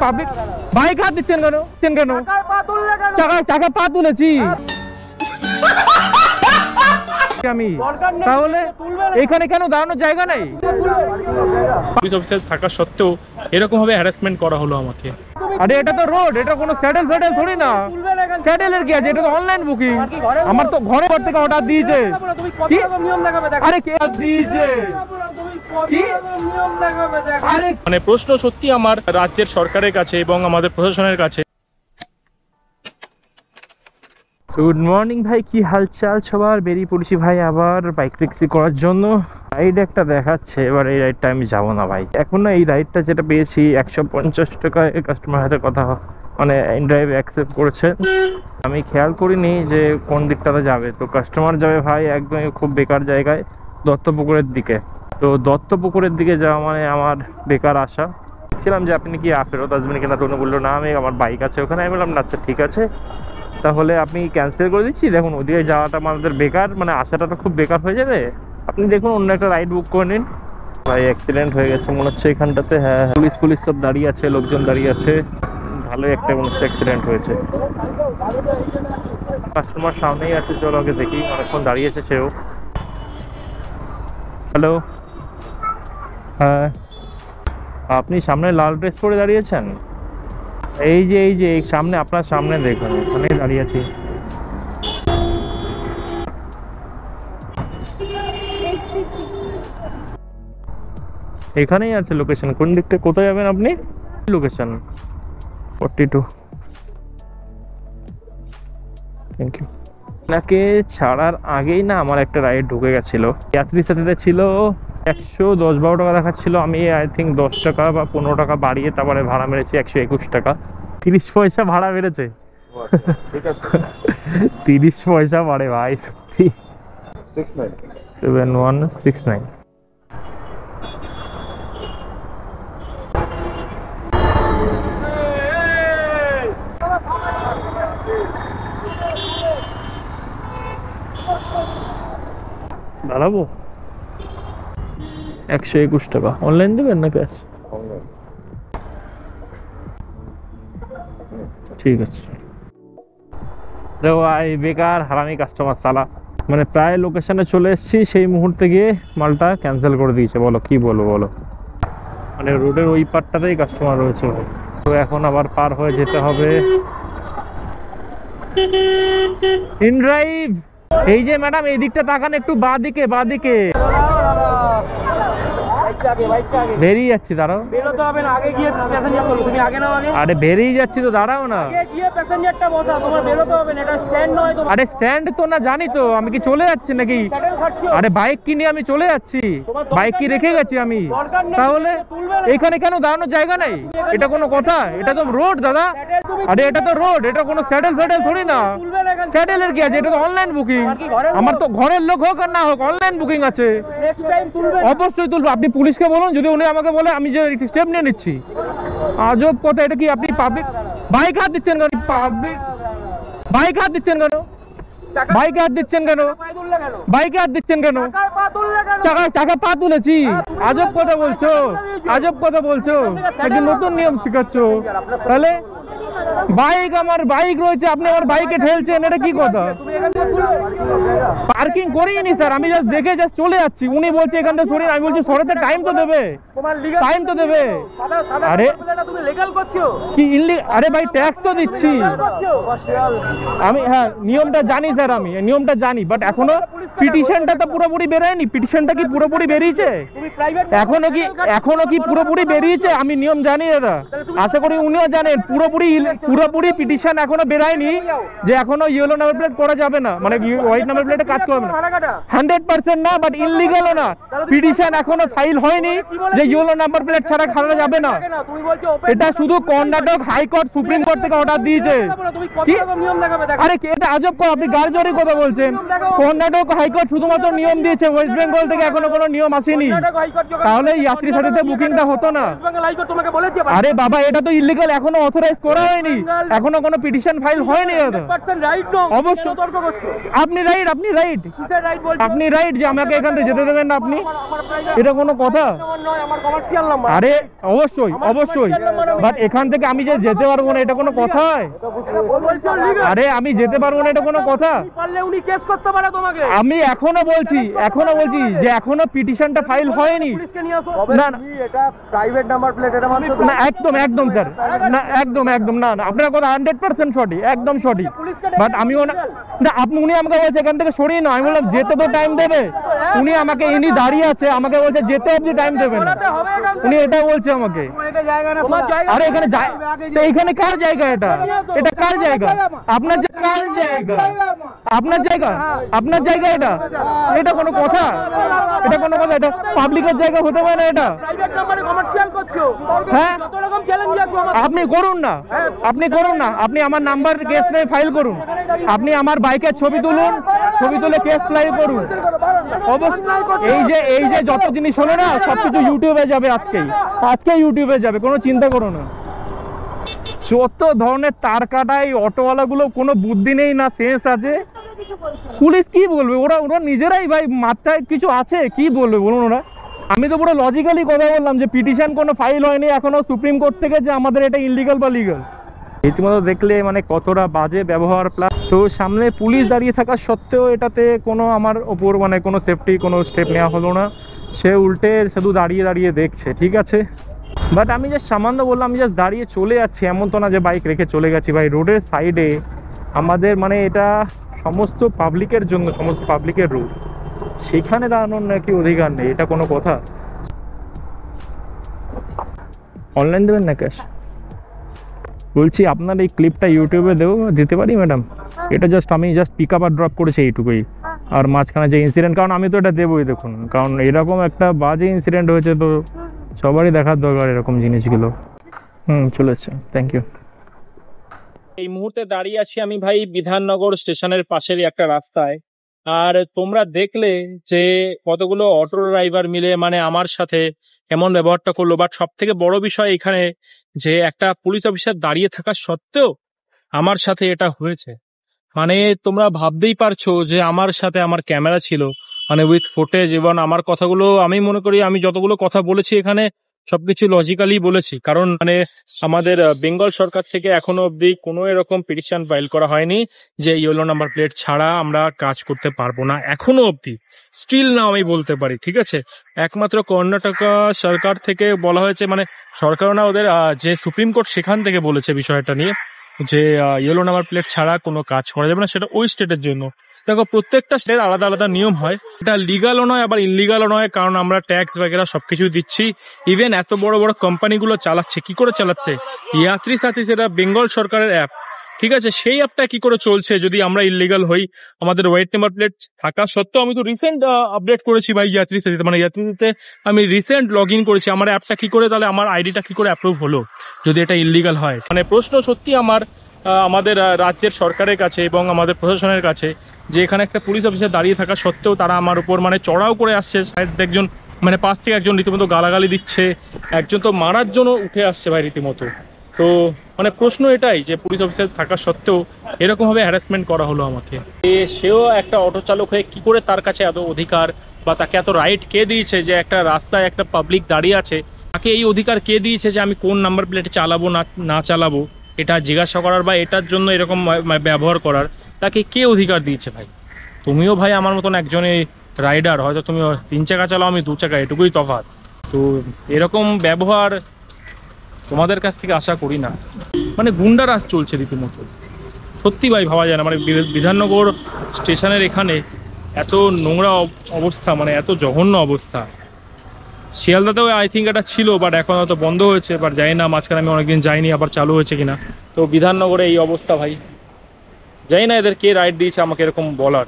Public bike হাত দিচ্ছেন কেন চাকা পা তুলেছি আমি, তাহলে এখানে কেন দাঁড়ানোর জায়গা নেই? পুলিশ অফিসার থাকা সত্ত্বেও এরকম ভাবে হ্যারাসমেন্ট করা হলো আমাকে। আরে এটা তো রোড, এটা কোনো স্যাডেল থোড়ি না। স্যাডেলের কি আছে? এটা তো অনলাইন বুকিং। আমার তো ঘরে থেকে অর্ডার দিয়েছে। কি আরে কে দিয়েছে? মানে প্রশ্ন সত্যি আমার রাজ্যের সরকারের কাছে এবং আমাদের প্রশাসনের কাছে। গুড মর্নিং ভাই, কি হালচাল সবার? বেরিয়ে পড়েছি ভাই আবার বাইক ট্যাক্সি করার জন্য। রাইড একটা দেখাচ্ছে, এবার এই রাইডটা আমি যাবো না ভাই এখন না। এই রাইডটা যেটা পেয়েছি 150 টাকায় কাস্টমার হাতে কথা মানে ইনড্রাইভ অ্যাকসেপ্ট করেছে। আমি খেয়াল করিনি যে কোন দিকটাতে যাবে। তো কাস্টমার যাবে ভাই একদমই খুব বেকার জায়গায়, দত্তপুকুরের দিকে। তো দত্তপুকুরের দিকে যাওয়া মানে আমার বেকার আসা। ছিলাম যে আপনি কি ফেরত আসবেন কিনা, টোনো বললো না আমি আমার বাইক আছে ওখানে। আমি বললাম না আচ্ছা ঠিক আছে, তাহলে আপনি ক্যান্সেল করে দিচ্ছি। দেখুন ওদিকে যাওয়াটা আমাদের বেকার, মানে আসাটা তো খুব বেকার হয়ে যাবে। আপনি দেখুন অন্য একটা রাইড বুক করে নিন। ভাই অ্যাক্সিডেন্ট হয়ে গেছে মনে হচ্ছে এখানটাতে। হ্যাঁ, পুলিশ সব দাঁড়িয়ে আছে, লোকজন দাঁড়িয়ে আছে। ভালোই একটা মনে হচ্ছে অ্যাক্সিডেন্ট হয়েছে। কাস্টমার সামনেই আছে, চলো আগে দেখি। অনেকক্ষণ দাঁড়িয়েছে সেও। হ্যালো, হ্যাঁ আপনি সামনে লাল ড্রেস পরে দাঁড়িয়েছেন? এই যে সামনে, আপনার সামনে দেখুন, ওখানেই দাঁড়িয়ে আছি। এখানেই আছে লোকেশন। কোন দিকটা, কোথায় যাবেন আপনি? লোকেশন 42। Thank you. আপনাকে ছাড়ার আগেই না আমার একটা রাইড ঢুকে গেছিল। যাত্রীর সাথে ছিল 110-12 টাকা দেখাচ্ছিল। আমি আই থিঙ্ক 10 টাকা বা 15 টাকা বাড়িয়ে তারপরে ভাড়া মেরেছি 121 টাকা। 30 পয়সা ভাড়া বেড়েছে। 30 পয়সা বাড়ে ভাই সত্যি। 7169। দাঁড়াবো 121 টাকা। অনলাইন দেবেন না ক্যাশ? ঠিক আছে। ভাই বেকার হারামি কাস্টমার সালা, মানে প্রায় লোকেশনে চলে এসেছি, সেই মুহূর্তে গিয়ে মালটা ক্যান্সেল করে দিয়েছে। বলো কি বলো, মানে রোডের ওই পারটাতেই কাস্টমার রয়েছে ভাই। তো এখন আবার পার হয়ে যেতে হবে ইনড্রাইভ। এই যে ম্যাডাম এই দিকটা তাকান একটু, বাঁদিকে বেরিয়ে যাচ্ছি, দাঁড়াও। বেরোতে হবে না, আগে গিয়ে প্যাসেঞ্জার বলো। তুমি আগে নাও আগে। আরে বেরিয়ে যাচ্ছি তো, দাঁড়াও না। আগে গিয়ে প্যাসেঞ্জারটা বসা, তোমার বেরোতে হবে না। এটা স্ট্যান্ড নয় তো। আরে স্ট্যান্ড তো না, জানি তো। আমি কি চলে যাচ্ছি নাকি? আরে বাইক কিনে আমি চলে যাচ্ছি, বাইক কি রেখে গেছি আমি? তাহলে এখানে কেন দাঁড়ানোর জায়গা নেই? এটা কোনো কথা? এটা তো রোড দাদা। আরে এটা তো রোড, এটা কোনো স্যাডেল থোড়ি না। স্যাডেলের কি আছে? এটা তো অনলাইন বুকিং। আমার তো ঘরের লোক হোক আর না হোক অনলাইন বুকিং আছে। অবশ্যই তুলবো। আপনি পুলিশকে বলুন, যদি উনি আমাকে বলে আমি যে স্টেপ নিয়ে নিচ্ছি। আজব কথা। এটা কি আপনি পাবলিক বাইক হাত দিচ্ছেন কেন? বাইক হাত দিচ্ছেন কেন? চাকা পা তুলেছি। আজব কথা বলছো। একটি নতুন নিয়ম শিখাচ্ছ। তাহলে বাইক রয়েছে, আপনি আমার বাইকে ঠেলছেন, এটা কি কথা? পার্কিং করিনি স্যার, আমি জাস্ট দেখে চলে যাচ্ছি। উনি বলছে এখান থেকে সরিয়ে, আমি বলছি সরাতে টাইম তো দেবে। আরে কি আরে ভাই ট্যাক্স তো দিচ্ছি আমি। হ্যাঁ নিয়মটা জানি স্যার, আমি নিয়মটা জানি, বাট এখনো পিটিশনটা তো পুরোপুরি বেরোয়নি। পিটিশনটা কি পুরোপুরি বেরিয়েছে? এখনো কি পুরোপুরি বেরিয়েছে? আমি নিয়ম জানি দাদা, আশা করি উনিও জানেন। পুরোপুরি পিটিশন এখনো বেরায়নি যে এখনো ইয়েলো নাম্বার প্লেট করা যাবে না, মানে হোয়াইট নাম্বার প্লেটে কাজ করবে না। 100% না, বাট ইললিগালও না। পিটিশন এখনো ফাইল হয়নি যে ইয়েলো নাম্বার প্লেট ছাড়া খাওয়া যাবে না। এটা শুধু কর্ণাটক হাইকোর্ট, সুপ্রিম কোর্ট থেকে অর্ডার দিয়েছে। আরে এটা আজব কথা, আপনি গার্জরি কথা বলছেন। কর্ণাটক হাইকোর্ট শুধুমাত্র নিয়ম দিয়েছে, ওয়েস্ট বেঙ্গল থেকে এখনো কোনো নিয়ম আসেনি। তাহলে যাত্রী সাথীতে বুকিংটা হতো না। আরে বাবা এটা তো ইললিগাল, এখনো অথরাইজ করা হয়নি। হয়নি, এখনো কোনো পিটিশন ফাইল হয়নি দাদা। অবশ্যই আপনি রাইট, আপনি রাইট যে আমাকে এখান থেকে যেতে দেবেন না আপনি, এটা কোনো কথা? আরে অবশ্যই অবশ্যই, বাট এখান থেকে আমি যে যেতে পারবো না এটা কোনো কথা হয়? আরে আমি যেতে পারবো না এটা কোনো কথা? আমি এখনো বলছি যে এখনো পিটিশনটা ফাইল হয়নি। না না এটা প্রাইভেট নাম্বার প্লেট, এটা মানে না একদম স্যার, না একদম না আপনার কথা 100% সঠিক, একদম সঠিক। বাট আমিও না উনি আমাকে বলছে এখান থেকে সরিয়ে না, আমি বললাম যেতে তো টাইম দেবে। ইনি দাঁড়িয়ে আছে, আমাকে বলছে যেতে অবধি টাইম দেবে না, উনি এটা বলছে আমাকে। আরে এখানে তো এখানে কার জায়গা? এটা কার জায়গা? আপনার জায়গা, আপনার জায়গা এটা? এটা কোনো কথা? এটা কোনো কথা? এটা পাবলিকের জায়গা হতে পারে না এটা? হ্যাঁ আপনি করুন না, আপনি আমার নাম্বার কেস নিয়ে ফাইল করুন, আপনি আমার বাইকের ছবি তুলে কেস ফাইল করুন। এই যে যত জিনিস হলো না সবকিছু ইউটিউবে যাবে, আজকে ইউটিউবে যাবে, কোনো চিন্তা করো না। যত ধরনের তার কাটাই অটোওয়ালা গুলো কোনো বুদ্ধি নেই না, সেন্স আছে। পুলিশ কি বলবে? ওরা নিজেরাই ভাই মাথায় কিছু আছে, কি বলবে বলুন ওরা? আমি তো পুরো লজিক্যালি কথা বললাম যে পিটিশন কোনো ফাইল হয়নি এখনো সুপ্রিম কোর্ট থেকে যে আমাদের এটা ইললিগাল বা লিগাল। রীতিমতো দেখলে মানে কতটা বাজে ব্যবহার। প্লাস তো সামনে পুলিশ দাঁড়িয়ে থাকা সত্ত্বেও এটাতে কোনো আমার ওপর মানে কোনো সেফটি কোনো স্টেপ নেওয়া হলো না, সে উল্টে শুধু দাঁড়িয়ে দেখছে। ঠিক আছে, বাট আমি জাস্ট সামান্য বললাম, আমি জাস্ট দাঁড়িয়ে চলে যাচ্ছি, এমন তো না যে বাইক রেখে চলে গেছি। ভাই রোডের সাইডে আমাদের মানে এটা সমস্ত পাবলিকের জন্য, সমস্ত পাবলিকের রুট, সেখানে দাঁড়ানোর নাকি অধিকার নেই? এটা কোনো কথা? অনলাইন দেবেন না ক্যাশ? বলছি আপনার এই ক্লিপটা ইউটিউবে দিতে পারি ম্যাডাম? এটা আমি জাস্ট পিক আপ আর ড্রপ করেছি এইটুকুই, আর মাঝখানে যে ইনসিডেন্ট, কারণ আমি তো এটা দেবোই দেখুন, কারণ এরকম একটা বাজে ইনসিডেন্ট হয়েছে তো সবারই দেখার দরকার এরকম জিনিসগুলো। চলে এসছে, থ্যাংক ইউ। এই মুহূর্তে দাঁড়িয়ে আছি আমি ভাই বিধাননগর স্টেশনের পাশেরই একটা রাস্তায়। আর তোমরা দেখলে যে কতগুলো অটো ড্রাইভার মিলে মানে আমার সাথে কেমন ব্যবহারটা করলো। বাট সব থেকে বড় বিষয় এখানে যে একটা পুলিশ অফিসার দাঁড়িয়ে থাকা সত্ত্বেও আমার সাথে এটা হয়েছে। মানে তোমরা ভাবতেই পারছো যে আমার সাথে আমার ক্যামেরা ছিল, মানে উইথ ফুটেজ, এবং আমার কথাগুলো আমি মনে করি আমি যতগুলো কথা বলেছি এখানে সবকিছু লজিক্যালি বলেছি। কারণ মানে আমাদের বেঙ্গল সরকার থেকে এখনো অবধি কোনো এরকম পিটিশন ফাইল করা হয়নি যে ইয়েলো নাম্বার প্লেট ছাড়া আমরা কাজ করতে পারবো না, এখনো অবধি স্টিল না আমি বলতে পারি। ঠিক আছে, একমাত্র কর্ণাটকা সরকার থেকে বলা হয়েছে, মানে সরকারও না, ওদের যে সুপ্রিম কোর্ট সেখান থেকে বলেছে বিষয়টা নিয়ে যে ইয়েলো নাম্বার প্লেট ছাড়া কোনো কাজ করা যাবে না, সেটা ওই স্টেটের জন্য। দেখো প্রত্যেকটা স্টেট আলাদা আলাদা নিয়ম হয়, এটা লিগালও নয় আবার ইনলিগালও নয়, কারণ আমরা ট্যাক্স বগেরা সবকিছু দিচ্ছি। ইভেন এত বড় বড় কোম্পানিগুলো চালাচ্ছে, কি করে চালাচ্ছে? ইয়াত্রী সাথী, সেটা বেঙ্গল সরকারের অ্যাপ, ঠিক আছে, সেই অ্যাপটা কি করে চলছে যদি আমরা ইললিগাল হই? আমাদের ওয়েট নাম্বার প্লেট থাকা সত্ত্বেও আমি তো রিসেন্ট আপডেট করেছি ভাই ইয়াত্রী সাথীতে, মানে ইয়াত্রীতে আমি রিসেন্ট লগ ইন করেছি, আমার অ্যাপটা কি করে, তাহলে আমার আইডিটা কি করে অ্যাপ্রুভ হলো যদি এটা ইললিগাল হয়? মানে প্রশ্ন সত্যি আমাদের রাজ্যের সরকারের কাছে এবং আমাদের প্রশাসনের কাছে, যে এখানে একটা পুলিশ অফিসার দাঁড়িয়ে থাকা সত্ত্বেও তারা আমার উপর মানে চড়াও করে আসছে। সাইড একজন মানে পাশ থেকে একজন রীতিমতো গালাগালি দিচ্ছে, একজন তো মারার জন্য উঠে আসছে ভাই রীতিমতো। তো মানে প্রশ্ন এটাই যে পুলিশ অফিসার থাকা সত্ত্বেও এরকমভাবে হ্যারাসমেন্ট করা হলো আমাকে। সেও একটা অটো চালক হয়ে কি করে তার কাছে এত অধিকার বা তাকে এত রাইট কে দিয়েছে যে একটা রাস্তায় একটা পাবলিক দাঁড়িয়ে আছে, তাকে এই অধিকার কে দিয়েছে যে আমি কোন নাম্বার প্লেটে চালাবো না চালাবো এটা জিজ্ঞাসা করার বা এটার জন্য এরকম ব্যবহার করার? তাকে কে অধিকার দিয়েছে ভাই? তুমিও ভাই আমার মতন একজনই রাইডার, হয়তো তুমি 3 চাকা চালাও, আমি 2 চাকা, এটুকুই তফাৎ। তো এরকম ব্যবহার তোমাদের কাছ থেকে আশা করি না। মানে গুন্ডারাজ চলছে রীতিমতো, সত্যি ভাই ভাবা যায় না। মানে বিধাননগর স্টেশনের এখানে এত নোংরা অবস্থা, মানে এত জঘন্য অবস্থা। শিয়ালদাতেও আই থিঙ্ক এটা ছিল, বাট এখন হয়তো বন্ধ হয়েছে, বাট জানি না, মাঝখানে আমি অনেকদিন যাইনি, আবার চালু হয়েছে কিনা। তো বিধাননগরে এই অবস্থা ভাই, জানি না এদের কে রাইট দিয়েছে আমাকে এরকম বলার।